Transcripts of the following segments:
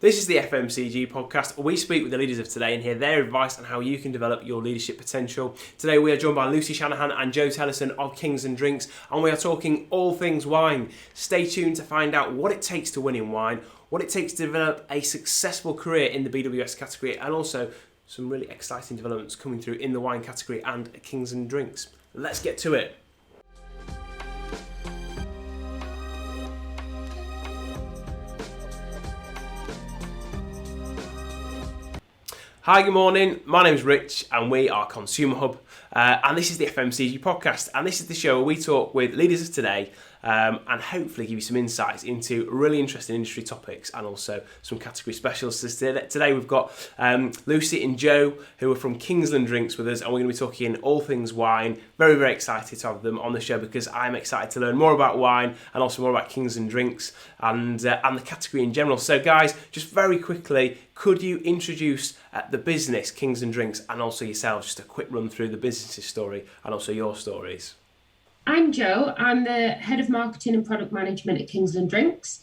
This is the FMCG Podcast. We speak with the leaders of today and hear their advice on how you can develop your leadership potential. Today we are joined by Lucy Shanahan and Jo Taylorson of Kingsland Drinks, and we are talking all things wine. Stay tuned to find out what it takes to win in wine, what it takes to develop a successful career in the BWS category, and also some really exciting developments coming through in the wine category and Kingsland Drinks. Let's get to it. Hi, good morning. My name's Rich and we are Consumer Hub, and this is the FMCG Podcast, and this is the show where we talk with leaders of today and hopefully give you some insights into really interesting industry topics and also some category specialists. Today we've got Lucy and Jo, who are from Kingsland Drinks, with us, and we're going to be talking all things wine. Very, very excited to have them on the show because I'm excited to learn more about wine and also more about Kingsland Drinks and the category in general. So guys, just very quickly, could you introduce the business Kingsland Drinks and also yourselves, just a quick run through the business's story and also your stories? I'm Jo. I'm the Head of Marketing and Product Management at Kingsland Drinks.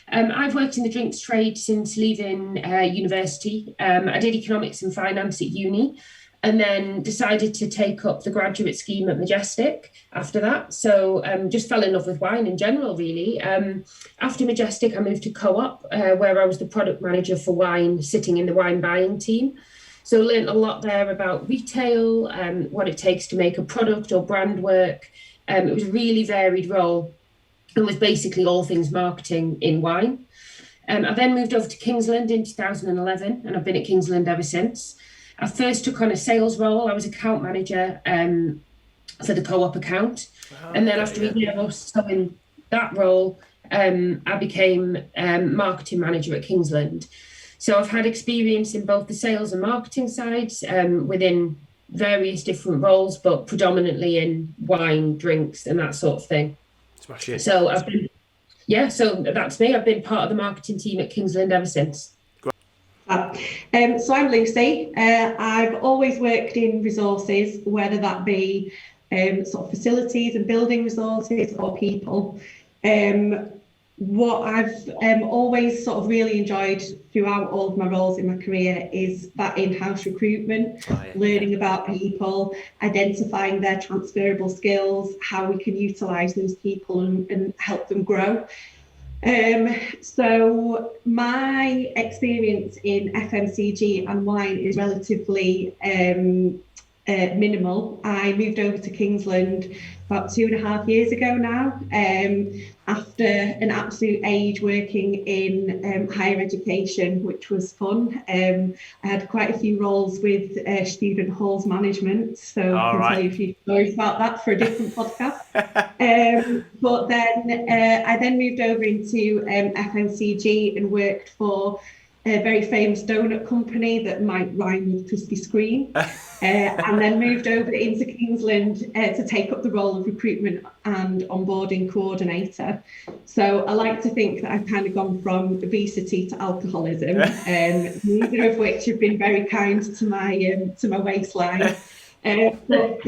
I've worked in the drinks trade since leaving university. I did economics and finance at uni and then decided to take up the graduate scheme at Majestic after that. So just fell in love with wine in general, really. After Majestic, I moved to Co-op, where I was the product manager for wine, sitting in the wine buying team. So learned a lot there about retail, what it takes to make a product or brand work. It was a really varied role and was basically all things marketing in wine. I then moved over to Kingsland in 2011 and I've been at Kingsland ever since. I first took on a sales role. I was account manager for the Co-op account. And then after a year or so in that role, I became marketing manager at Kingsland. So I've had experience in both the sales and marketing sides within various different roles, but predominantly in wine, drinks, and that sort of thing. Smash it. So so that's me. I've been part of the marketing team at Kingsland ever since. So I'm Lucy. I've always worked in resources, whether that be sort of facilities and building resources or people. What I've always sort of really enjoyed throughout all of my roles in my career is that in-house recruitment, learning about people, identifying their transferable skills, how we can utilise those people and help them grow. So my experience in FMCG and wine is relatively minimal. I moved over to Kingsland about 2.5 years ago now, after an absolute age working in higher education, which was fun. I had quite a few roles with student halls management, so I can tell you a few stories about that for a different podcast. But then I then moved over into FMCG and worked for a very famous donut company that might rhyme with Krispy Kreme, and then moved over into Kingsland to take up the role of recruitment and onboarding coordinator. So I like to think that I've kind of gone from obesity to alcoholism, neither of which have been very kind to my waistline. But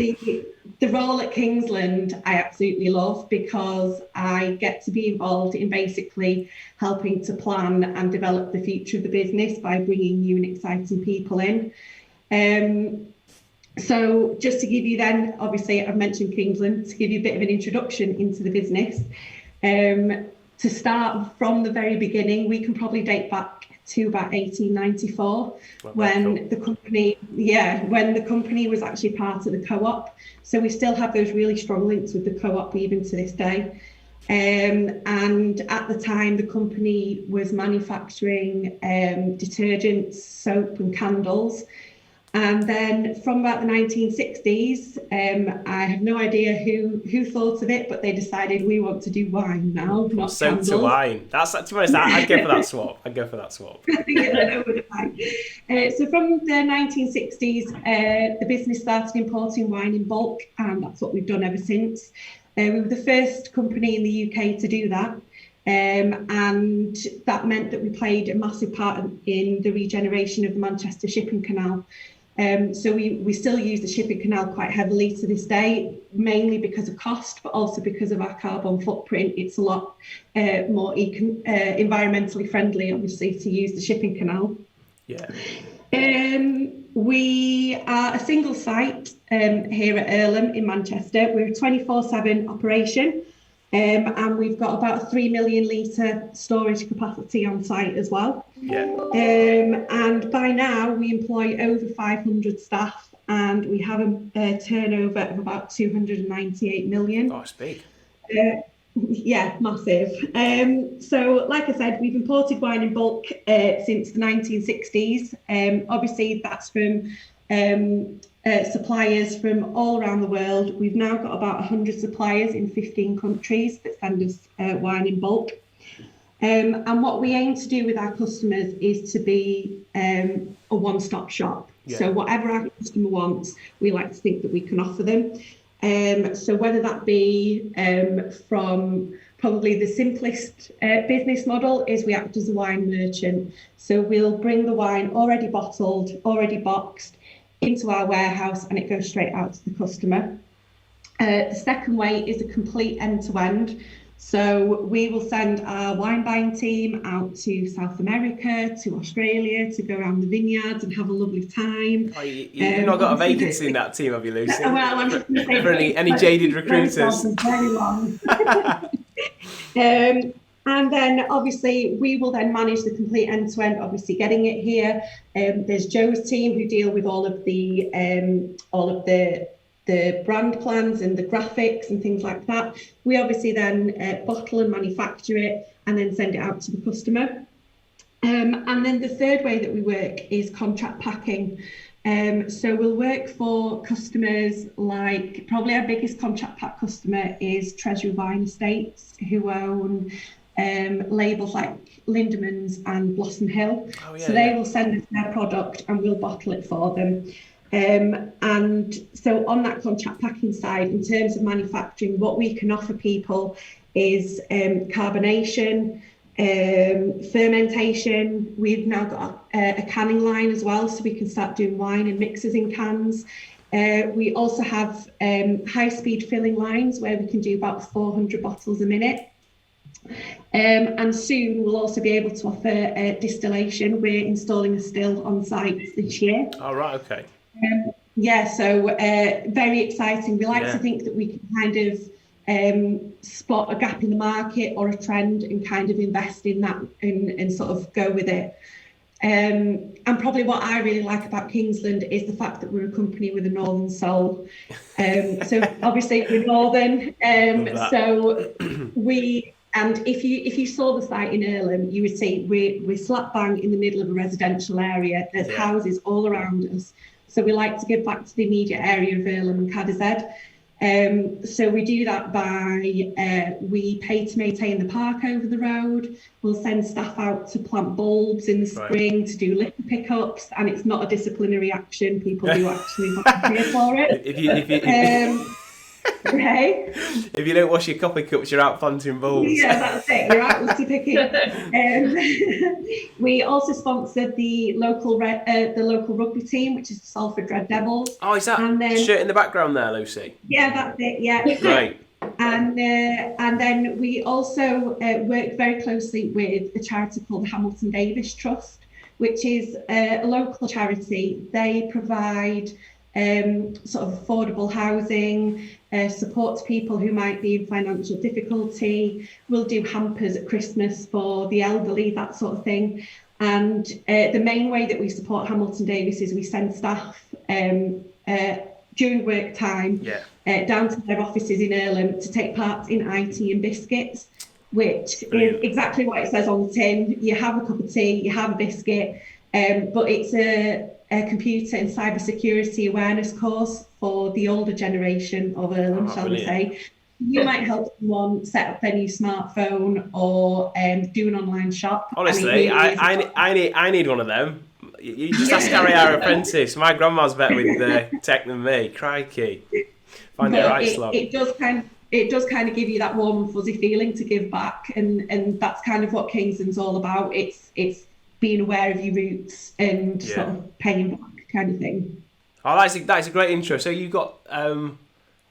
the role at Kingsland I absolutely love because I get to be involved in basically helping to plan and develop the future of the business by bringing new and exciting people in. So just to give you then, obviously I've mentioned Kingsland, to give you a bit of an introduction into the business. To start from the very beginning, we can probably date back to about 1894 when the company was actually part of the Co-op. So we still have those really strong links with the Co-op even to this day. And at the time, the company was manufacturing detergents, soap and candles. And then from about the 1960s, I have no idea who thought of it, but they decided we want to do wine now, not soap candles. To wine. That's, to be honest, I'd go for that swap. So from the 1960s, the business started importing wine in bulk, and that's what we've done ever since. We were the first company in the UK to do that. And that meant that we played a massive part in the regeneration of the Manchester Shipping Canal. So we still use the shipping canal quite heavily to this day, mainly because of cost, but also because of our carbon footprint. It's a lot more environmentally friendly, obviously, to use the shipping canal. Yeah. We are a single site here at Earlham in Manchester. We're a 24/7 operation, and we've got about a 3 million litre storage capacity on site as well. Yeah. And by now we employ over 500 staff, and we have a turnover of about 298 million. Oh, it's big. Yeah, massive. So like I said, we've imported wine in bulk since the 1960s. Obviously that's from suppliers from all around the world. We've now got about 100 suppliers in 15 countries that send us wine in bulk. And what we aim to do with our customers is to be a one-stop shop. Yeah. So whatever our customer wants, we like to think that we can offer them. So whether that be from probably the simplest business model is we act as a wine merchant. So we'll bring the wine already bottled, already boxed into our warehouse, and it goes straight out to the customer. The second way is a complete end-to-end. So we will send our wine buying team out to South America, to Australia, to go around the vineyards and have a lovely time. Oh, you've not got a vacancy in that team, have you, Lucy? Well, I'm just going to say for any jaded recruiters. Very long. And then obviously we will then manage the complete end-to-end, obviously getting it here. There's Jo's team who deal with all of the brand plans and the graphics and things like that. We obviously then bottle and manufacture it and then send it out to the customer. And then the third way that we work is contract packing. So we'll work for customers like, probably our biggest contract pack customer is Treasury Wine Estates, who own labels like Lindemans and Blossom Hill. Oh, yeah, so they will send us their product and we'll bottle it for them. And so on that contract packing side, in terms of manufacturing, what we can offer people is carbonation, fermentation. We've now got a canning line as well, so we can start doing wine and mixers in cans. We also have high-speed filling lines where we can do about 400 bottles a minute. And soon we'll also be able to offer distillation. We're installing a still on site this year. Oh, right, okay. So very exciting. We like to think that we can kind of spot a gap in the market or a trend and kind of invest in that and sort of go with it. And probably what I really like about Kingsland is the fact that we're a company with a northern soul. So obviously we're northern. So we, and if you saw the site in Earlham, you would see we're slap bang in the middle of a residential area. There's houses all around us. So we like to give back to the immediate area of Earlham and Cadishead. So we do that by, we pay to maintain the park over the road. We'll send staff out to plant bulbs in the spring, to do litter pickups, and it's not a disciplinary action. People do actually volunteer for it. Okay. If you don't wash your coffee cups, you're out planting bulbs. Yeah, that's it. You're out litter picking. We also sponsored the local rugby team, which is the Salford Red Devils. Oh, is that shirt in the background there, Lucy? Yeah, that's it. Yeah. Right. And then we also work very closely with a charity called the Hamilton Davis Trust, which is a local charity. They provide sort of affordable housing, support to people who might be in financial difficulty. We'll do hampers at Christmas for the elderly, that sort of thing. And the main way that we support Hamilton Davis is we send staff during work time down to their offices in Earlham to take part in IT and biscuits, which is exactly what it says on the tin. You have a cup of tea, you have a biscuit, but it's a computer and cybersecurity awareness course for the older generation of Earlham, shall we say. You might help someone set up their new smartphone or do an online shop. Honestly, I need one of them. You just ask Harry, our apprentice. My grandma's better with tech than me. Crikey. Find it right slot. It does kind of give you that warm and fuzzy feeling to give back, and that's kind of what Kingsland's all about. It's being aware of your roots and sort of paying back. kind of thing. Oh, that's a great intro. So you've got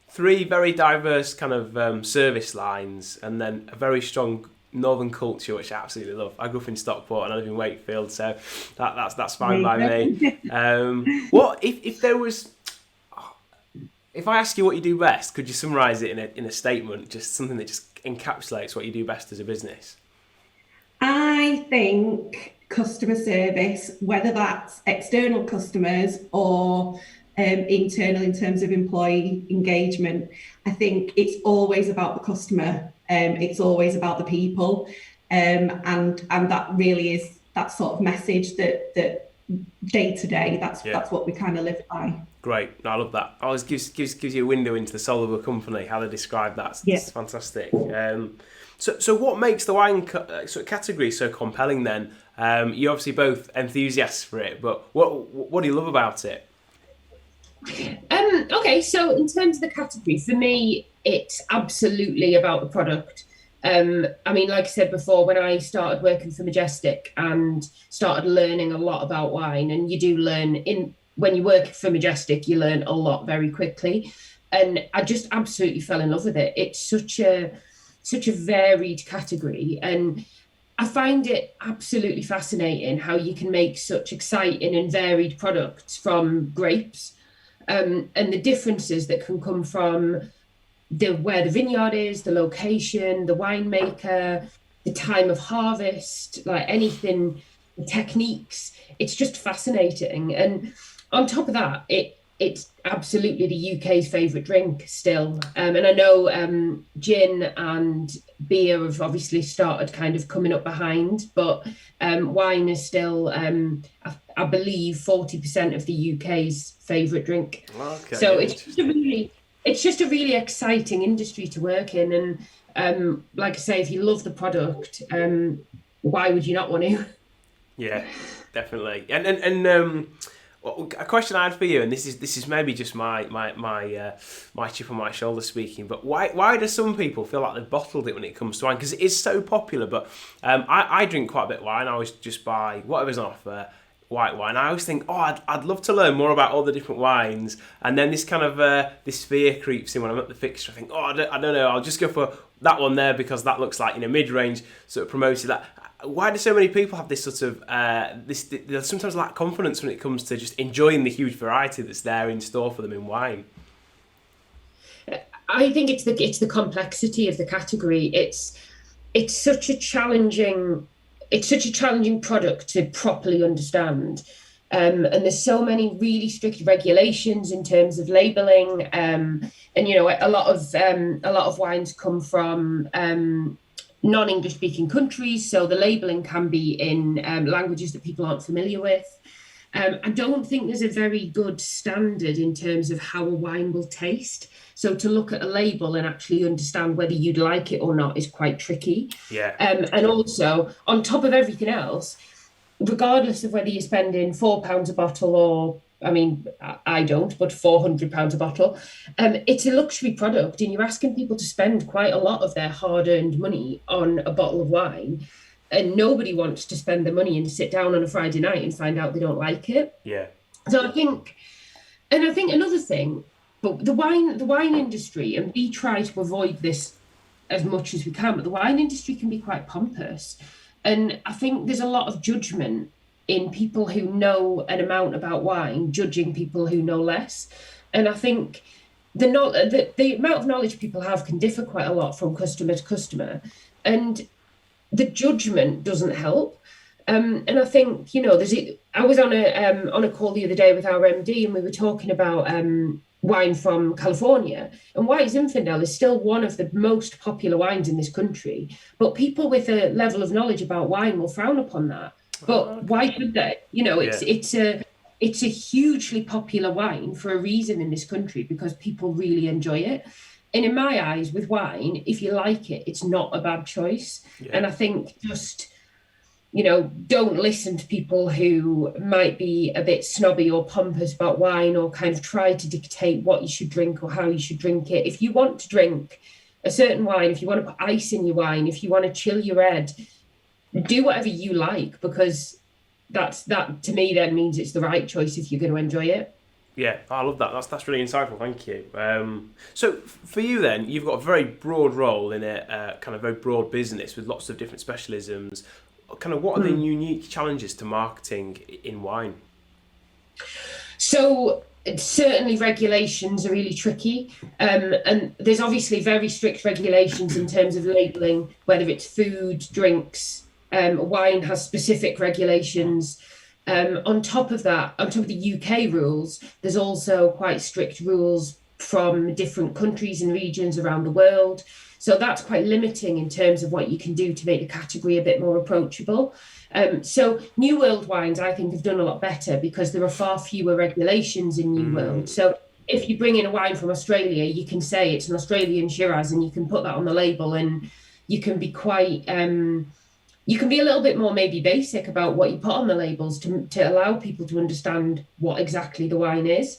3 very diverse kind of service lines, and then a very strong northern culture, which I absolutely love. I grew up in Stockport and I live in Wakefield, so that's fine by me. What if there was? If I ask you what you do best, could you summarise it in a statement, just something that just encapsulates what you do best as a business? I think customer service, whether that's external customers or internal in terms of employee engagement, I think it's always about the customer. It's always about the people, and that really is that sort of message that day to day. That's what we kind of live by. Great, no, I love that. Always gives you a window into the soul of a company. How they describe that, it's fantastic. So what makes the wine sort of category so compelling then? You're obviously both enthusiasts for it, but what do you love about it? Okay, so in terms of the category, for me, it's absolutely about the product. I mean, like I said before, when I started working for Majestic and started learning a lot about wine, and you do learn when you work for Majestic, you learn a lot very quickly. And I just absolutely fell in love with it. It's such a varied category, and I find it absolutely fascinating how you can make such exciting and varied products from grapes, and the differences that can come from where the vineyard is, the location, the winemaker, the time of harvest, like anything, the techniques. It's just fascinating. And on top of that, it's absolutely the UK's favourite drink still. And I know gin and beer have obviously started kind of coming up behind, but wine is still, I believe, 40% of the UK's favourite drink. Okay, so it's just a really exciting industry to work in. And like I say, if you love the product, why would you not want to? Yeah, definitely. And a question I had for you, and this is maybe just my chip on my shoulder speaking, but why do some people feel like they've bottled it when it comes to wine? Because it is so popular, but I drink quite a bit of wine. I always just buy whatever's on offer, white wine. I always think, I'd love to learn more about all the different wines, and then this kind of this fear creeps in when I'm at the fixture. I think, I don't know, I'll just go for that one there because that looks like mid-range, sort of promoted that. Why do so many people have this sort of they sometimes lack confidence when it comes to just enjoying the huge variety that's there in store for them in wine? I think it's the complexity of the category. It's such a challenging product to properly understand, and there's so many really strict regulations in terms of labeling, and a lot of wines come from non-English speaking countries, so the labeling can be in languages that people aren't familiar with. I don't think there's a very good standard in terms of how a wine will taste. So to look at a label and actually understand whether you'd like it or not is quite tricky. Yeah. And also, on top of everything else, regardless of whether you're spending £4 a bottle or, I mean, I don't, but £400 a bottle, it's a luxury product, and you're asking people to spend quite a lot of their hard-earned money on a bottle of wine, and nobody wants to spend the money and sit down on a Friday night and find out they don't like it. Yeah. So I think another thing, but the wine industry, and we try to avoid this as much as we can, but the wine industry can be quite pompous, and I think there's a lot of judgment in people who know an amount about wine, judging people who know less. And I think the amount of knowledge people have can differ quite a lot from customer to customer. And the judgment doesn't help. And I think, I was on a call the other day with our MD, and we were talking about wine from California. And White Zinfandel is still one of the most popular wines in this country. But people with a level of knowledge about wine will frown upon that. But why should they? It's a hugely popular wine for a reason in this country, because people really enjoy it. And in my eyes, with wine, if you like it, it's not a bad choice. Yeah. And I think just, don't listen to people who might be a bit snobby or pompous about wine, or kind of try to dictate what you should drink or how you should drink it. If you want to drink a certain wine, if you want to put ice in your wine, if you want to chill your head, do whatever you like, because that to me then means it's the right choice if you're going to enjoy it. Yeah, I love that. That's really insightful. Thank you. So for you then, you've got a very broad role in a kind of very broad business with lots of different specialisms. Kind of what are the unique challenges to marketing in wine? So certainly regulations are really tricky, and there's obviously very strict regulations in terms of labelling, whether it's food, drinks. Wine has specific regulations. On top of that, on top of the UK rules, there's also quite strict rules from different countries and regions around the world. So that's quite limiting in terms of what you can do to make the category a bit more approachable. So New World wines, I think, have done a lot better because there are far fewer regulations in New World. So if you bring in a wine from Australia, you can say it's an Australian Shiraz and you can put that on the label, and you can be quite... you can be a little bit more maybe basic about what you put on the labels to allow people to understand what exactly the wine is.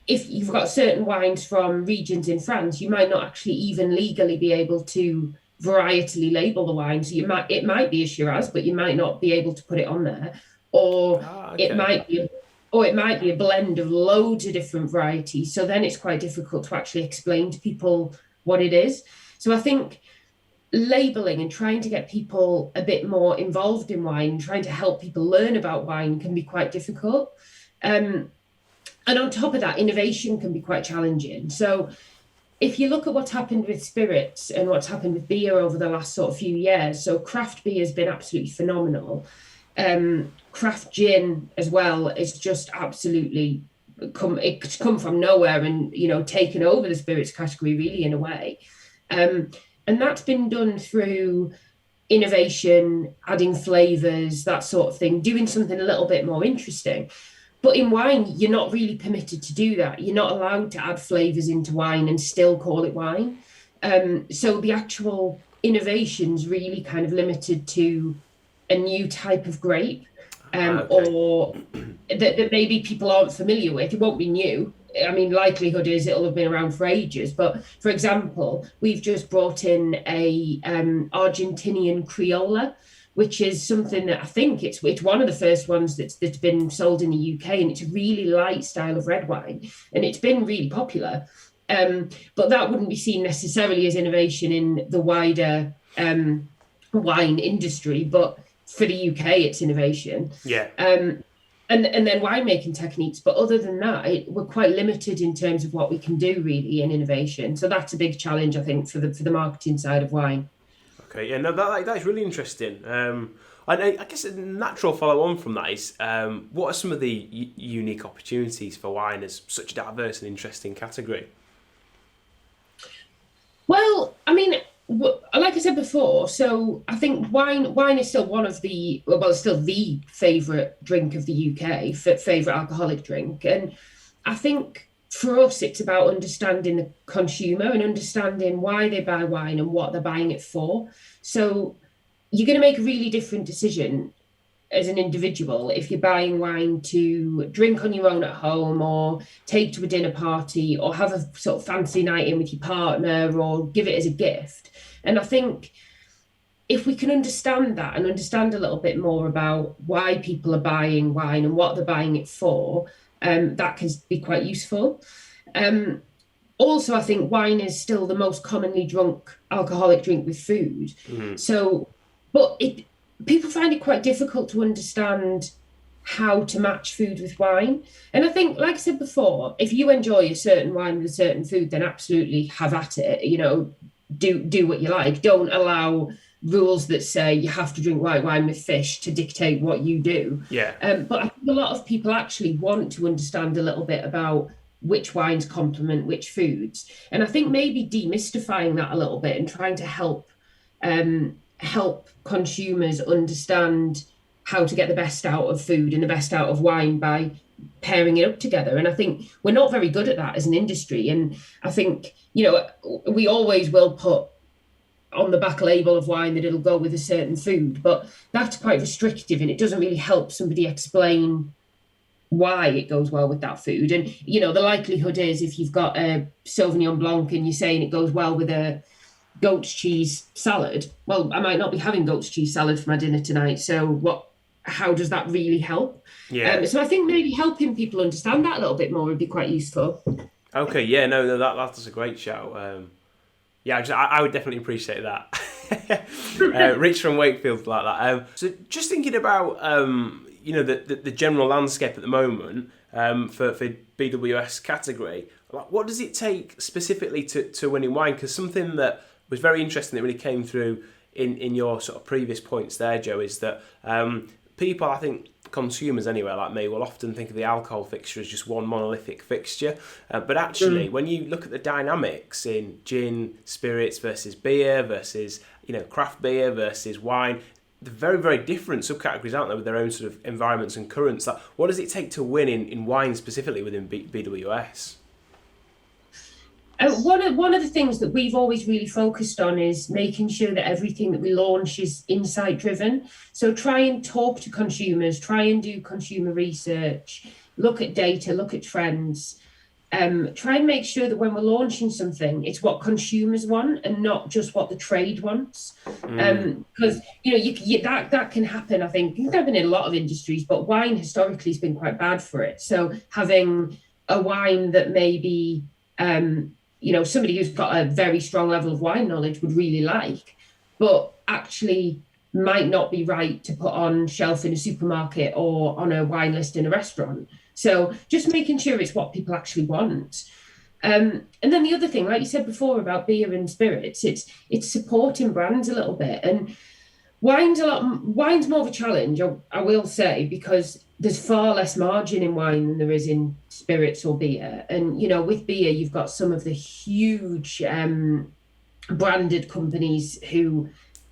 If you've got certain wines from regions in France, you might not actually even legally be able to varietally label the wine. So it might be a Shiraz, but you might not be able to put it on there. Or it might be a blend of loads of different varieties. So then it's quite difficult to actually explain to people what it is. So I think labeling and trying to get people a bit more involved in wine, trying to help people learn about wine can be quite difficult. And on top of that, innovation can be quite challenging. So if you look at what's happened with spirits and what's happened with beer over the last sort of few years, so craft beer has been absolutely phenomenal. Craft gin as well is just absolutely come from nowhere and, taken over the spirits category really in a way. And that's been done through innovation, adding flavours, that sort of thing, doing something a little bit more interesting. But in wine, you're not really permitted to do that. You're not allowed to add flavours into wine and still call it wine. So the actual innovation's really kind of limited to a new type of grape, or that maybe people aren't familiar with. It won't be new. I mean, likelihood is it'll have been around for ages. But for example, we've just brought in a Argentinian Criolla, which is something that I think it's one of the first ones that's been sold in the UK, and it's a really light style of red wine, and it's been really popular. But that wouldn't be seen necessarily as innovation in the wider wine industry, but for the UK, it's innovation. Yeah. And then winemaking techniques. But other than that, we're quite limited in terms of what we can do really in innovation. So that's a big challenge, I think, for the marketing side of wine. Okay, yeah, no, that is really interesting. I guess a natural follow-on from that is, what are some of the unique opportunities for wine as such a diverse and interesting category? Well, I mean, like I said before, so I think wine is still it's still the favourite drink of the UK, favourite alcoholic drink. And I think for us, it's about understanding the consumer and understanding why they buy wine and what they're buying it for. So you're going to make a really different decision as an individual if you're buying wine to drink on your own at home, or take to a dinner party, or have a sort of fancy night in with your partner, or give it as a gift. And I think if we can understand that and understand a little bit more about why people are buying wine and what they're buying it for, that can be quite useful. Also, I think wine is still the most commonly drunk alcoholic drink with food. Mm-hmm. So, but people find it quite difficult to understand how to match food with wine. And I think, like I said before, if you enjoy a certain wine with a certain food, then absolutely have at it. Do what you like. Don't allow rules that say you have to drink white wine with fish to dictate what you do. Yeah. But I think a lot of people actually want to understand a little bit about which wines complement which foods. And I think maybe demystifying that a little bit and trying to help consumers understand how to get the best out of food and the best out of wine by pairing it up together. And I think we're not very good at that as an industry. And I think, we always will put on the back label of wine that it'll go with a certain food, but that's quite restrictive, and it doesn't really help somebody explain why it goes well with that food. And, the likelihood is if you've got a Sauvignon Blanc and you're saying it goes well with a goat's cheese salad, well, I might not be having goat's cheese salad for my dinner tonight. So how does that really help? Yeah. So I think maybe helping people understand that a little bit more would be quite useful. Okay, yeah, no, that's a great shout. I would definitely appreciate that. Rich from Wakefield like that. So just thinking about the general landscape at the moment for BWS category, like, what does it take specifically to win in wine? Because something that was very interesting that really came through in your sort of previous points there, Jo, is that people, I think consumers anyway, like me, will often think of the alcohol fixture as just one monolithic fixture. But actually, when you look at the dynamics in gin, spirits versus beer versus craft beer versus wine, they're very, very different subcategories, aren't they, with their own sort of environments and currents. Like, what does it take to win in wine specifically within BWS? One of the things that we've always really focused on is making sure that everything that we launch is insight driven. So try and talk to consumers, try and do consumer research, look at data, look at trends. Try and make sure that when we're launching something, it's what consumers want and not just what the trade wants. Because that can happen. I think it can happen in a lot of industries, but wine historically has been quite bad for it. So having a wine that maybe somebody who's got a very strong level of wine knowledge would really like, but actually might not be right to put on shelf in a supermarket or on a wine list in a restaurant. So just making sure it's what people actually want. And then the other thing, like you said before about beer and spirits, it's supporting brands a little bit. And wine's more of a challenge, I will say, because there's far less margin in wine than there is in spirits or beer. And, with beer, you've got some of the huge branded companies who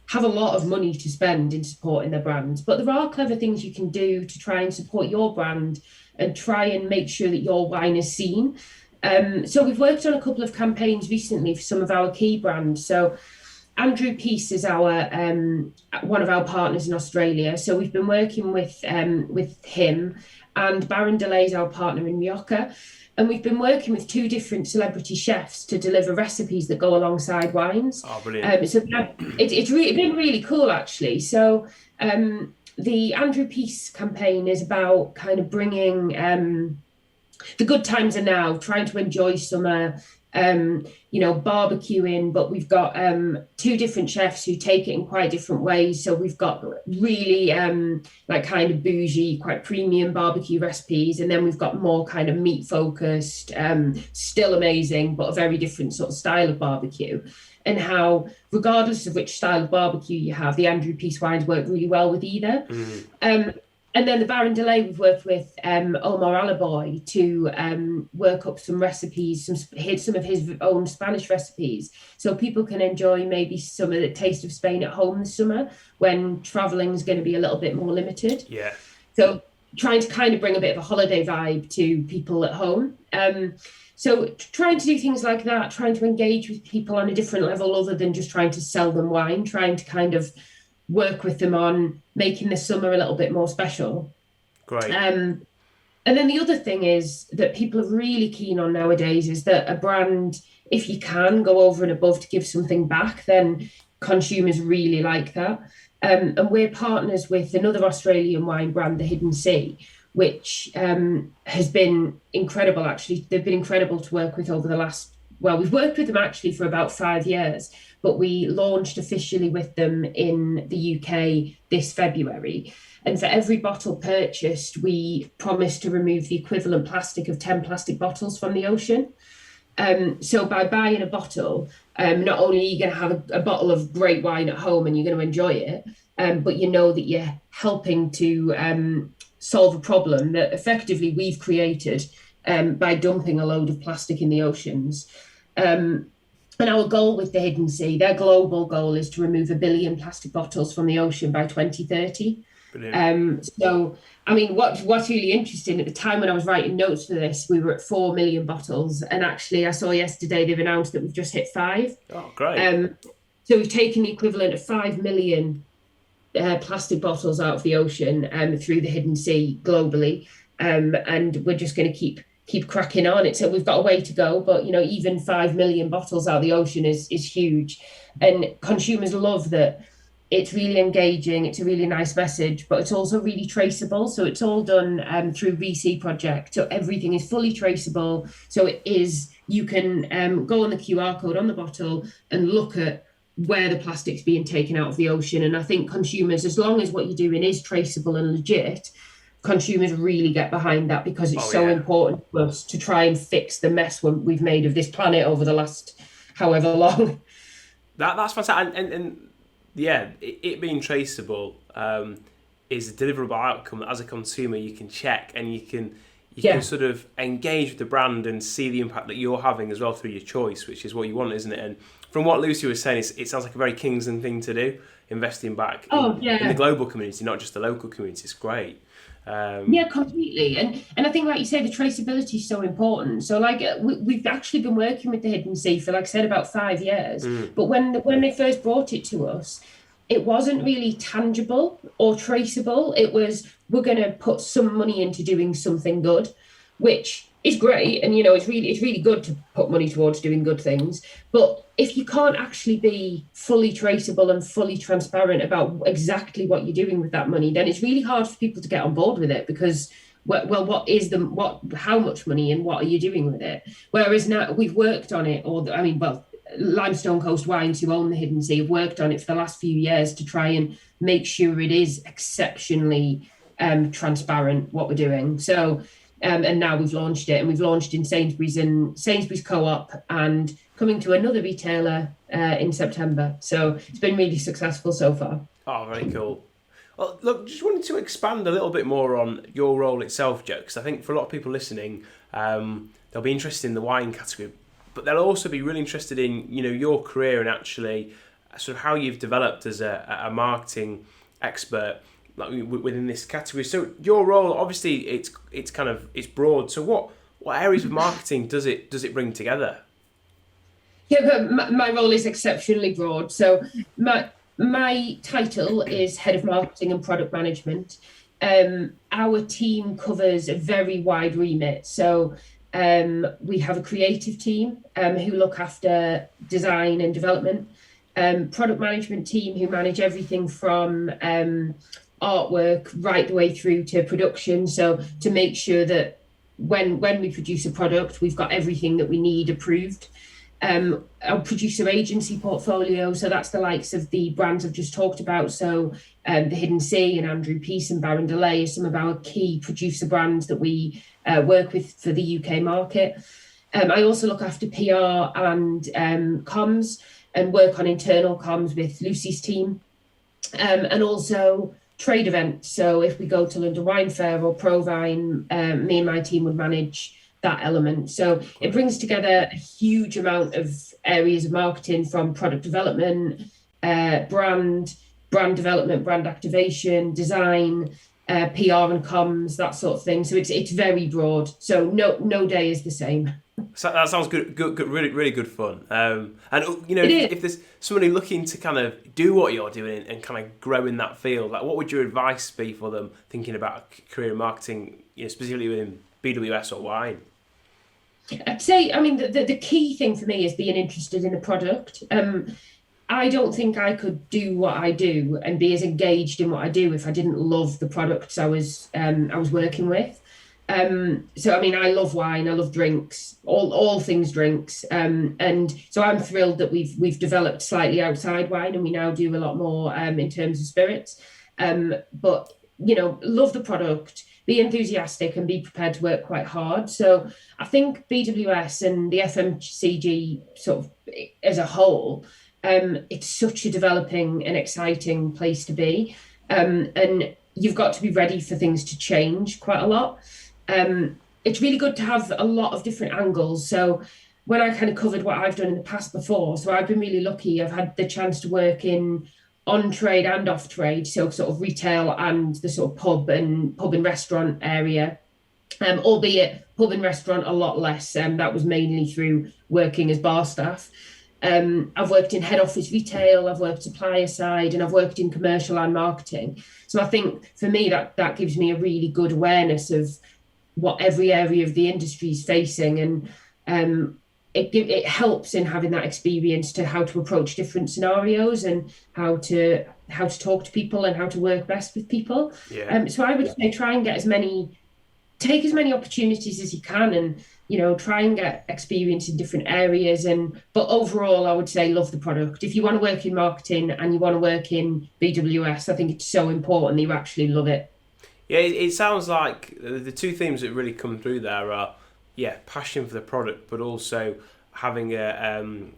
have a lot of money to spend in supporting their brands. But there are clever things you can do to try and support your brand and try and make sure that your wine is seen. So we've worked on a couple of campaigns recently for some of our key brands. So Andrew Peace is our one of our partners in Australia. So we've been working with him, and Baron Delay is our partner in Rioja. And we've been working with 2 different celebrity chefs to deliver recipes that go alongside wines. Oh, brilliant. So it's been really cool, actually. So the Andrew Peace campaign is about kind of bringing the good times are now, trying to enjoy summer, barbecuing, but we've got 2 different chefs who take it in quite different ways. So we've got really kind of bougie, quite premium barbecue recipes, and then we've got more kind of meat focused, still amazing, but a very different sort of style of barbecue. And how, regardless of which style of barbecue you have, the Andrew Peace wines work really well with either. And then the Baron Delay, we've worked with Omar Alaboy to work up some recipes, some of his own Spanish recipes, so people can enjoy maybe some of the taste of Spain at home this summer when travelling is going to be a little bit more limited. Yeah. So trying to kind of bring a bit of a holiday vibe to people at home. So trying to do things like that, trying to engage with people on a different level other than just trying to sell them wine, trying to kind of work with them on making the summer a little bit more special. Great. And then the other thing is that people are really keen on nowadays is that a brand, if you can go over and above to give something back, then consumers really like that. And we're partners with another Australian wine brand, the Hidden Sea, which has been incredible, actually. They've been incredible to work with over the last, we've worked with them actually for about 5 years, but we launched officially with them in the UK this February. And for every bottle purchased, we promised to remove the equivalent plastic of 10 plastic bottles from the ocean. So by buying a bottle, not only are you going to have a bottle of great wine at home and you're going to enjoy it, but you know that you're helping to solve a problem that effectively we've created by dumping a load of plastic in the oceans. And our goal with the Hidden Sea, their global goal is to remove 1 billion plastic bottles from the ocean by 2030. So, I mean, what's really interesting, at the time when I was writing notes for this, we were at 4 million bottles. And actually, I saw yesterday they've announced that we've just hit 5. Oh, great. So we've taken the equivalent of 5 million plastic bottles out of the ocean through the Hidden Sea globally. And we're just going to keep cracking on it. So we've got a way to go, but even 5 million bottles out of the ocean is huge. And consumers love that it's really engaging, it's a really nice message, but it's also really traceable. So it's all done through VC project. So everything is fully traceable. So it is, you can go on the QR code on the bottle and look at where the plastic's being taken out of the ocean. And I think consumers, as long as what you're doing is traceable and legit, consumers really get behind that, because it's important for us to try and fix the mess we've made of this planet over the last however long. That's fantastic. And yeah, it being traceable is a deliverable outcome that as a consumer you can check, and you can sort of engage with the brand and see the impact that you're having as well through your choice, which is what you want, isn't it? And from what Lucy was saying, it sounds like a very Kingsland thing to do, investing back in the global community, not just the local community. It's great. Yeah, completely. And I think, like you say, the traceability is so important. So like we've actually been working with the Hidden Sea for, like I said, about 5 years. But when they first brought it to us, it wasn't really tangible or traceable. It was, we're going to put some money into doing something good, which is great. And, it's really good to put money towards doing good things. But if you can't actually be fully traceable and fully transparent about exactly what you're doing with that money, then it's really hard for people to get on board with it, because, well, how much money and what are you doing with it? Whereas now we've worked on it, Limestone Coast Wines, who own the Hidden Sea, have worked on it for the last few years to try and make sure it is exceptionally transparent what we're doing. So, and now we've launched it, and we've launched in Sainsbury's and Sainsbury's Co-op, and coming to another retailer in September. So it's been really successful so far. Oh, very cool. Well, look, just wanted to expand a little bit more on your role itself, Jo, because I think for a lot of people listening, they'll be interested in the wine category, but they'll also be really interested in, your career and actually sort of how you've developed as a marketing expert, like within this category. So your role, obviously, it's broad. So what areas of marketing does it bring together? Yeah, but my role is exceptionally broad. So my title is Head of Marketing and Product Management. Our team covers a very wide remit. So we have a creative team who look after design and development, product management team who manage everything from artwork right the way through to production. So to make sure that when we produce a product, we've got everything that we need approved. Our producer agency portfolio, so that's the likes of the brands I've just talked about. So the Hidden Sea and Andrew Peace and Baron Delay are some of our key producer brands that we work with for the UK market. I also look after PR and comms, and work on internal comms with Lucy's team, and also trade events. So if we go to London Wine Fair or Provine, me and my team would manage that element. So it brings together a huge amount of areas of marketing, from product development, brand development, brand activation, design, PR and comms, that sort of thing. So it's very broad. So no day is the same. So that sounds good, really, really good fun. And if there's somebody looking to kind of do what you're doing and kind of grow in that field, like what would your advice be for them thinking about a career in marketing, specifically within BWS or wine? I'd say, the key thing for me is being interested in the product. I don't think I could do what I do and be as engaged in what I do if I didn't love the products I was working with. So I love wine, I love drinks, all things drinks, and so I'm thrilled that we've developed slightly outside wine, and we now do a lot more in terms of spirits. But love the product, be enthusiastic, and be prepared to work quite hard. So I think BWS and the FMCG sort of as a whole, it's such a developing and exciting place to be, and you've got to be ready for things to change quite a lot. It's really good to have a lot of different angles. So when I kind of covered what I've done in the past before, so I've been really lucky. I've had the chance to work in on trade and off trade, so sort of retail and the sort of pub and restaurant area, albeit pub and restaurant a lot less. That was mainly through working as bar staff. I've worked in head office retail, I've worked supplier side, and I've worked in commercial and marketing. So I think for me that gives me a really good awareness of what every area of the industry is facing. And it helps in having that experience to how to approach different scenarios and how to talk to people and how to work best with people. So I would say try and take as many opportunities as you can, and try and get experience in different areas. But overall, I would say love the product. If you want to work in marketing and you want to work in BWS, I think it's so important that you actually love it. Yeah, it sounds like the two themes that really come through there are, passion for the product, but also having the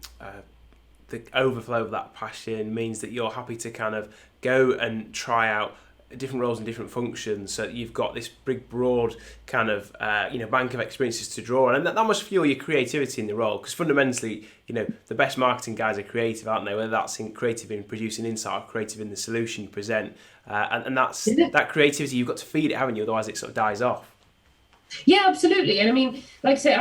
overflow of that passion means that you're happy to kind of go and try out different roles and different functions, so that you've got this big, broad kind of bank of experiences to draw on, and that must fuel your creativity in the role. Because fundamentally, the best marketing guys are creative, aren't they? Whether that's creative in producing insight or creative in the solution you present, and that's that creativity you've got to feed it, haven't you? Otherwise, it sort of dies off. Yeah, absolutely. And I mean, like I say,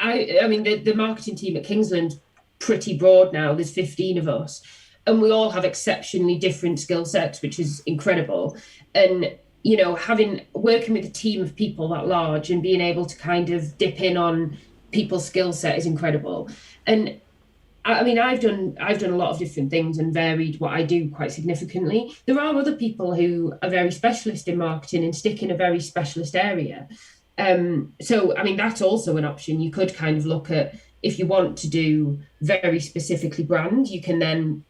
the marketing team at Kingsland pretty broad now. There's 15 of us. And we all have exceptionally different skill sets, which is incredible. And, working with a team of people that large and being able to kind of dip in on people's skill set is incredible. And I mean, I've done a lot of different things and varied what I do quite significantly. There are other people who are very specialist in marketing and stick in a very specialist area. So, I mean, that's also an option. You could kind of look at, if you want to do very specifically brand, you can then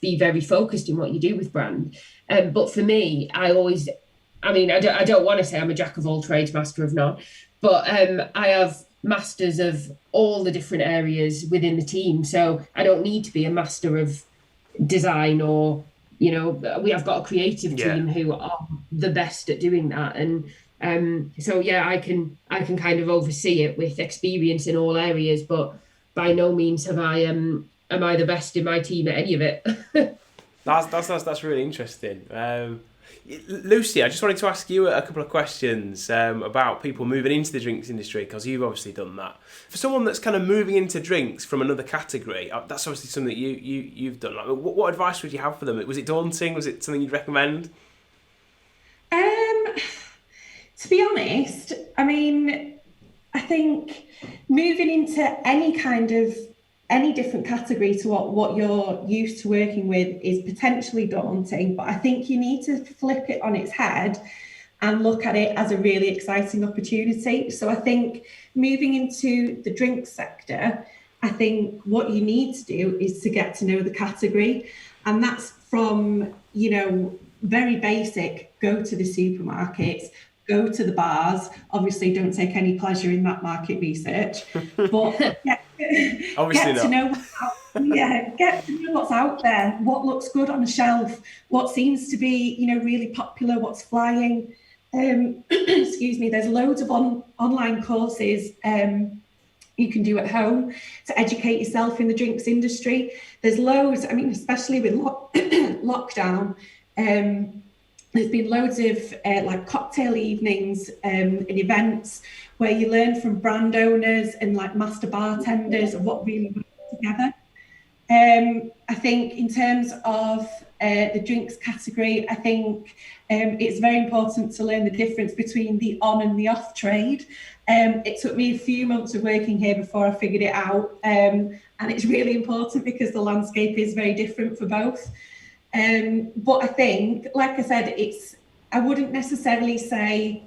be very focused in what you do with brand. But for me, I don't want to say I'm a jack of all trades, master of none, but I have masters of all the different areas within the team. So I don't need to be a master of design or, we have got a creative team who are the best at doing that. And I can kind of oversee it with experience in all areas, but by no means am I the best in my team at any of it. That's really interesting. Lucy, I just wanted to ask you a couple of questions about people moving into the drinks industry, because you've obviously done that. For someone that's kind of moving into drinks from another category, that's obviously something that you've done. Like, what advice would you have for them? Was it daunting? Was it something you'd recommend? To be honest, I mean, I think moving into any different category to what you're used to working with is potentially daunting, but I think you need to flip it on its head and look at it as a really exciting opportunity. So I think moving into the drinks sector, I think what you need to do is to get to know the category, and that's from, very basic, go to the supermarkets, go to the bars. Obviously, don't take any pleasure in that market research, but get to know what's out there, what looks good on the shelf, what seems to be, really popular, what's flying. Excuse me. There's loads of online courses you can do at home to educate yourself in the drinks industry. There's loads. I mean, especially with lockdown. There's been loads of like cocktail evenings and events where you learn from brand owners and like master bartenders of what really works together. I think in terms of the drinks category, I think it's very important to learn the difference between the on and the off trade. It took me a few months of working here before I figured it out. And it's really important because the landscape is very different for both. But I think, like I said, I wouldn't necessarily say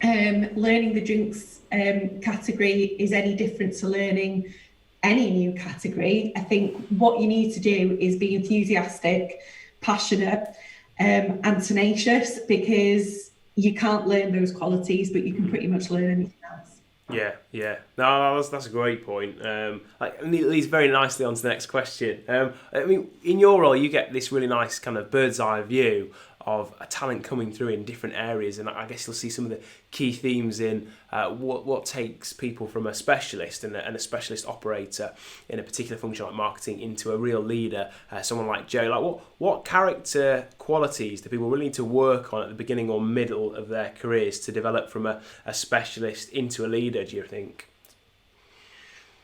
learning the drinks category is any different to learning any new category. I think what you need to do is be enthusiastic, passionate, and tenacious, because you can't learn those qualities, but you can pretty much learn anything else. Yeah. No, that's a great point. It leads very nicely on to the next question. I mean, in your role, you get this really nice kind of bird's eye view of a talent coming through in different areas, and I guess you'll see some of the key themes in what takes people from a specialist and a specialist operator in a particular function like marketing into a real leader, someone like Jo. Like, what character qualities do people really need to work on at the beginning or middle of their careers to develop from a specialist into a leader, do you think?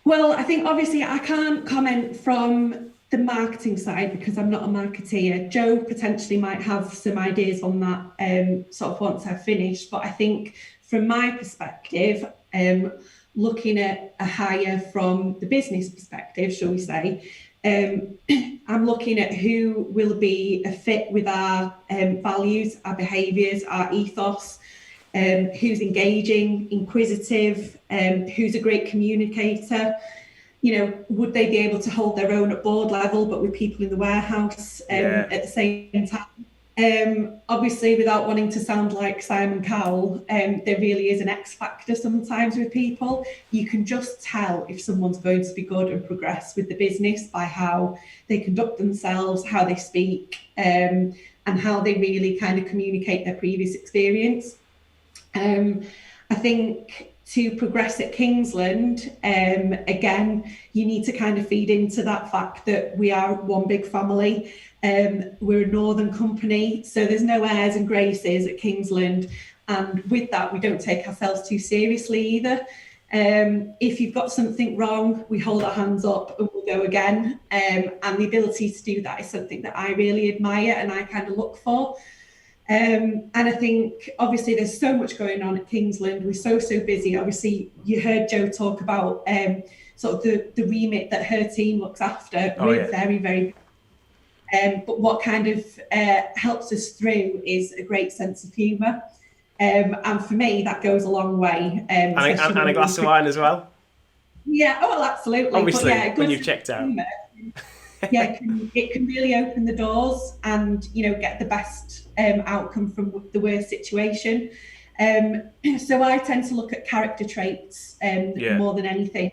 Well, I think obviously I can't comment from the marketing side because I'm not a marketeer. Jo potentially might have some ideas on that sort of once I've finished, but I think from my perspective, looking at a hire from the business perspective, shall we say, I'm looking at who will be a fit with our values, our behaviours, our ethos, who's engaging, inquisitive, who's a great communicator. You know, would they be able to hold their own at board level, but with people in the warehouse at the same time? Obviously, without wanting to sound like Simon Cowell, there really is an X factor sometimes with people. You can just tell if someone's going to be good and progress with the business by how they conduct themselves, how they speak, and how they really kind of communicate their previous experience. I think to progress at Kingsland, again, you need to kind of feed into that fact that we are one big family. We're a northern company, so there's no airs and graces at Kingsland. And with that, we don't take ourselves too seriously either. If you've got something wrong, we hold our hands up and we'll go again. And the ability to do that is something that I really admire and I kind of look for. And I think, obviously, there's so much going on at Kingsland. We're so busy. Obviously, you heard Jo talk about sort of the remit that her team looks after. We're very, very but what kind of helps us through is a great sense of humour. And for me, that goes a long way. And a glass of wine as well? Yeah, well, absolutely. Obviously, but when you've checked out. Yeah, it can really open the doors and, you know, get the best outcome from the worst situation. So I tend to look at character traits more than anything.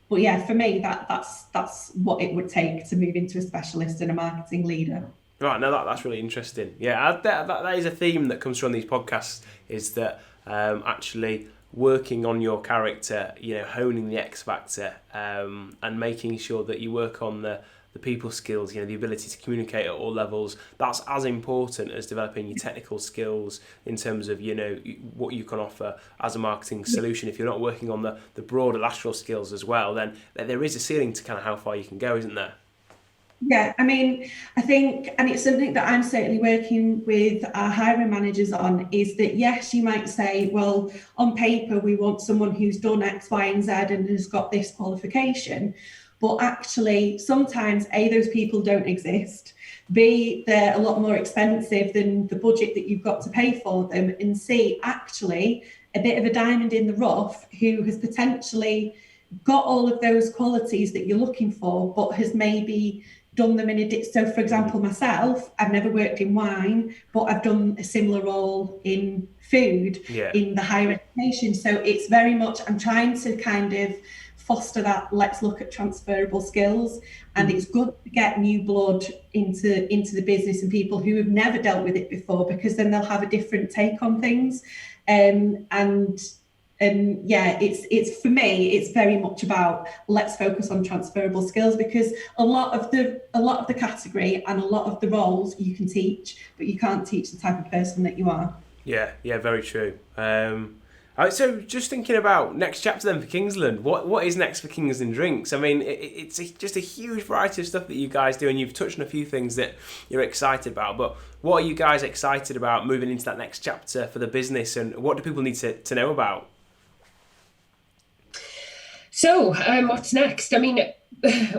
But yeah, for me, that's what it would take to move into a specialist and a marketing leader. Right, no, that's really interesting. Yeah, that is a theme that comes from these podcasts, is that actually working on your character, you know, honing the X factor, and making sure that you work on the people skills, you know, the ability to communicate at all levels. That's as important as developing your technical skills in terms of, you know, what you can offer as a marketing solution. If you're not working on the broader lateral skills as well, then there is a ceiling to kind of how far you can go, isn't there? Yeah, I mean, I think, and it's something that I'm certainly working with our hiring managers on, is that yes, you might say, well, on paper, we want someone who's done X, Y, and Z and has got this qualification. But actually, sometimes, A, those people don't exist. B, they're a lot more expensive than the budget that you've got to pay for them. And C, actually, a bit of a diamond in the rough who has potentially got all of those qualities that you're looking for, but has maybe done them so for example, myself, I've never worked in wine, but I've done a similar role in food in the higher education. So it's very much, I'm trying to kind of foster that, let's look at transferable skills. And it's good to get new blood into the business and people who have never dealt with it before, because then they'll have a different take on things. And yeah, it's for me, it's very much about, let's focus on transferable skills, because a lot of the category and a lot of the roles you can teach, but you can't teach the type of person that you are. Yeah, very true. So just thinking about next chapter then for Kingsland, what is next for Kingsland Drinks? I mean, it's just a huge variety of stuff that you guys do, and you've touched on a few things that you're excited about, but what are you guys excited about moving into that next chapter for the business, and what do people need to know about? So, what's next? I mean,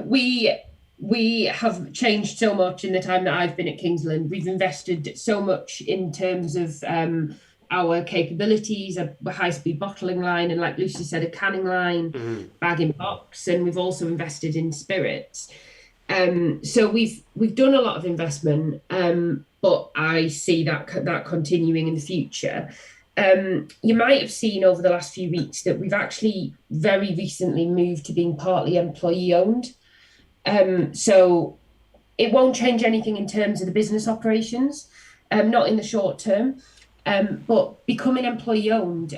we have changed so much in the time that I've been at Kingsland. We've invested so much in terms of our capabilities, a high-speed bottling line, and like Lucy said, a canning line, bag in box, and we've also invested in spirits. So we've done a lot of investment, but I see that continuing in the future. You might have seen over the last few weeks that we've actually very recently moved to being partly employee owned. So it won't change anything in terms of the business operations, not in the short term. But becoming employee owned,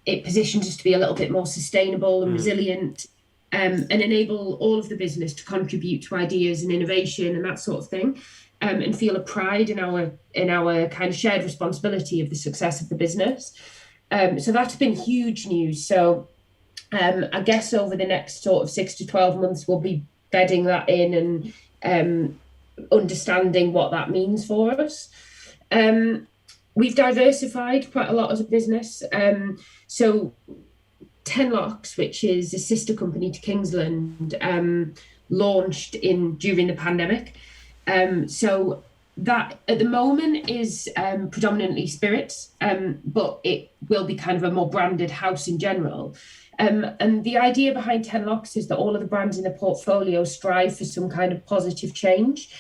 it positions us to be a little bit more sustainable and resilient, and enable all of the business to contribute to ideas and innovation and that sort of thing. And feel a pride in our kind of shared responsibility of the success of the business. So that's been huge news. So I guess over the next sort of 6 to 12 months, we'll be bedding that in and understanding what that means for us. We've diversified quite a lot as a business. So Tenlocks, which is a sister company to Kingsland, launched during the pandemic. So that at the moment is predominantly spirits, but it will be kind of a more branded house in general. And the idea behind Tenlocks is that all of the brands in the portfolio strive for some kind of positive change.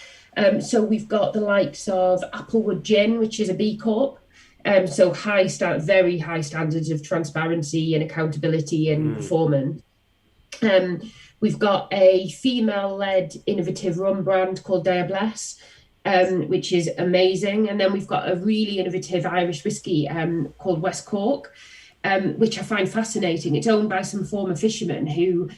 So we've got the likes of Applewood Gin, which is a B Corp. So very high standards of transparency and accountability and performance. We've got a female-led innovative rum brand called theyve, which is amazing. And then we've got a really innovative Irish whiskey called West Cork, which I find fascinating. It's owned by some former fishermen who,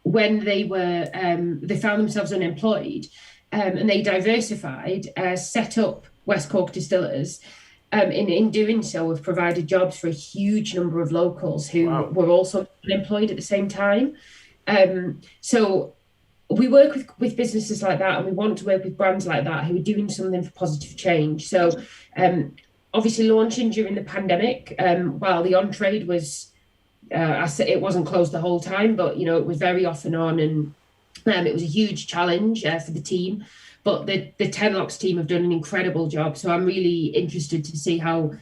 when they found themselves unemployed, and they diversified, set up West Cork Distillers. In doing so, have provided jobs for a huge number of locals who were also unemployed at the same time. So we work with businesses like that, and we want to work with brands like that who are doing something for positive change. So obviously launching during the pandemic, while the on-trade was, it wasn't closed the whole time, but, it was very off and on, and it was a huge challenge for the team. But the Tenlocks team have done an incredible job. So I'm really interested to see how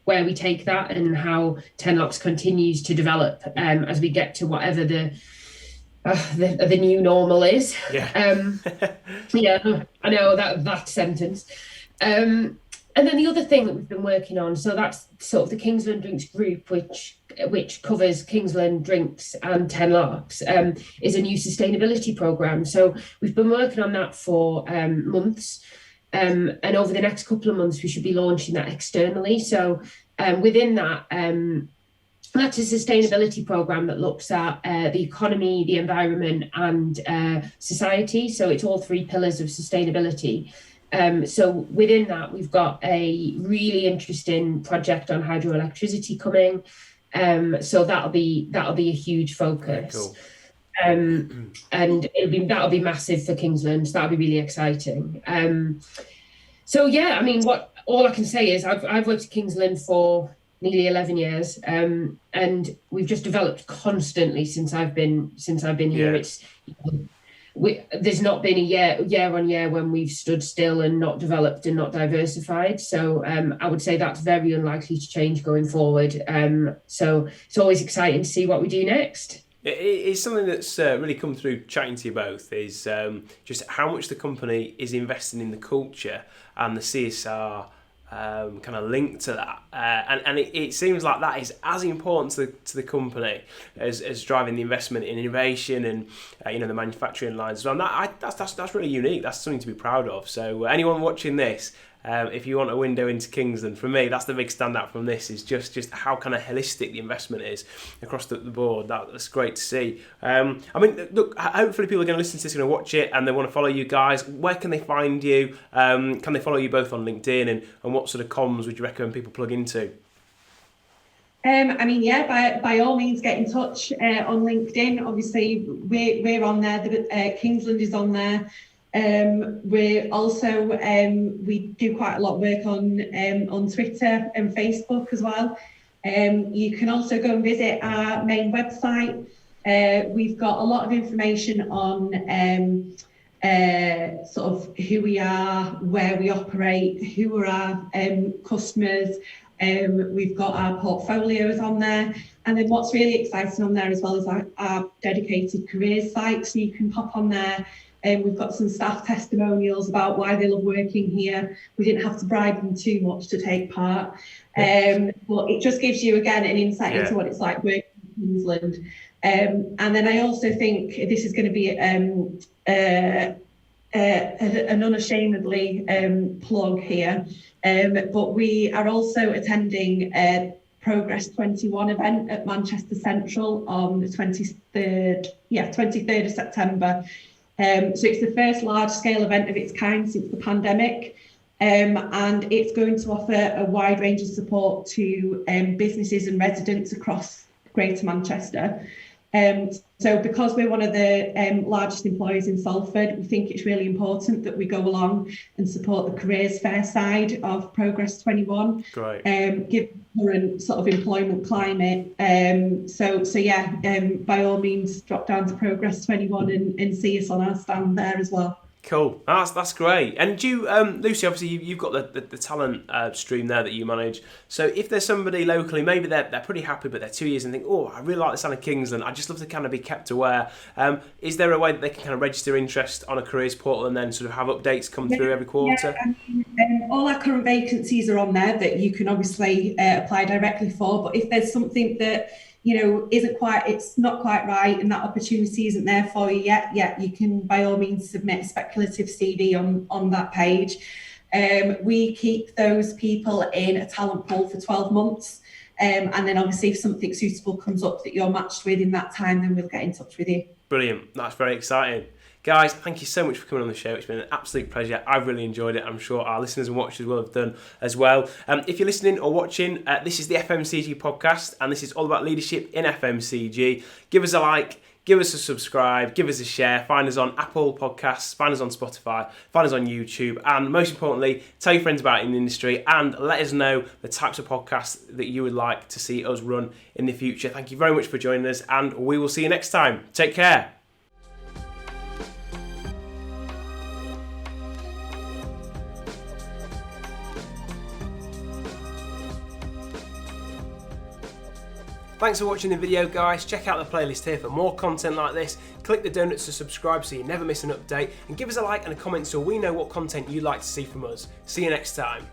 where we take that and how Tenlocks continues to develop as we get to whatever the new normal is. Yeah. Yeah, I know that sentence. And then the other thing that we've been working on, so that's sort of the Kingsland Drinks group, which covers Kingsland Drinks and Tenlocks, is a new sustainability programme. So we've been working on that for months. And over the next couple of months, we should be launching that externally. So within that, that's a sustainability programme that looks at the economy, the environment and society. So it's all three pillars of sustainability. So within that, we've got a really interesting project on hydroelectricity coming. So that'll be a huge focus. Cool. And that'll be massive for Kingsland. So that'll be really exciting. So yeah, I mean, all I can say is I've worked at Kingsland for nearly 11 years, and we've just developed constantly since I've been here. It's there's not been a year on year when we've stood still and not developed and not diversified. So I would say that's very unlikely to change going forward. So it's always exciting to see what we do next. It's something that's really come through chatting to you both is just how much the company is investing in the culture and the CSR kind of linked to that, and it seems like that is as important to the company as driving the investment in innovation and the manufacturing lines as well. And that's really unique. That's something to be proud of. So anyone watching this, if you want a window into Kingsland, for me, that's the big standout from this, is just how kind of holistic the investment is across the board. That's great to see. I mean, look, hopefully people are going to listen to this, going to watch it, and they want to follow you guys. Where can they find you? Can they follow you both on LinkedIn, and what sort of comms would you recommend people plug into? By all means, get in touch on LinkedIn. Obviously, we're on there. Kingsland is on there. We're also we do quite a lot of work on Twitter and Facebook as well. You can also go and visit our main website. We've got a lot of information on sort of who we are, where we operate, who are our customers. We've got our portfolios on there. And then what's really exciting on there as well is our dedicated careers site. So you can pop on there. We've got some staff testimonials about why they love working here. We didn't have to bribe them too much to take part. But it just gives you, again, an insight into what it's like working in Kingsland. And then I also think this is going to be an unashamedly plug here. But we are also attending a Progress 21 event at Manchester Central on the 23rd of September. So it's the first large-scale event of its kind since the pandemic, and it's going to offer a wide range of support to businesses and residents across Greater Manchester. So because we're one of the largest employers in Salford, we think it's really important that we go along and support the careers fair side of Progress 21. Great. Given the current sort of employment climate. By all means, drop down to Progress 21 and see us on our stand there as well. Cool. That's great. And do you, Lucy, obviously you've got the talent stream there that you manage. So if there's somebody locally, maybe they're pretty happy, but they're 2 years and think, oh, I really like the sound of Kingsland. I'd just love to kind of be kept aware. Is there a way that they can kind of register interest on a careers portal and then sort of have updates come through every quarter? Yeah, all our current vacancies are on there that you can obviously apply directly for. But if there's something that it's not quite right and that opportunity isn't there for you yet, you can by all means submit a speculative CV on that page. We keep those people in a talent pool for 12 months. And then obviously if something suitable comes up that you're matched with in that time, then we'll get in touch with you. Brilliant. That's very exciting. Guys, thank you so much for coming on the show. It's been an absolute pleasure. I've really enjoyed it. I'm sure our listeners and watchers will have done as well. If you're listening or watching, this is the FMCG Podcast, and this is all about leadership in FMCG. Give us a like, give us a subscribe, give us a share. Find us on Apple Podcasts, find us on Spotify, find us on YouTube, and most importantly, tell your friends about it in the industry and let us know the types of podcasts that you would like to see us run in the future. Thank you very much for joining us, and we will see you next time. Take care. Thanks for watching the video, guys. Check out the playlist here for more content like this. Click the donuts to subscribe so you never miss an update, and give us a like and a comment so we know what content you'd like to see from us. See you next time.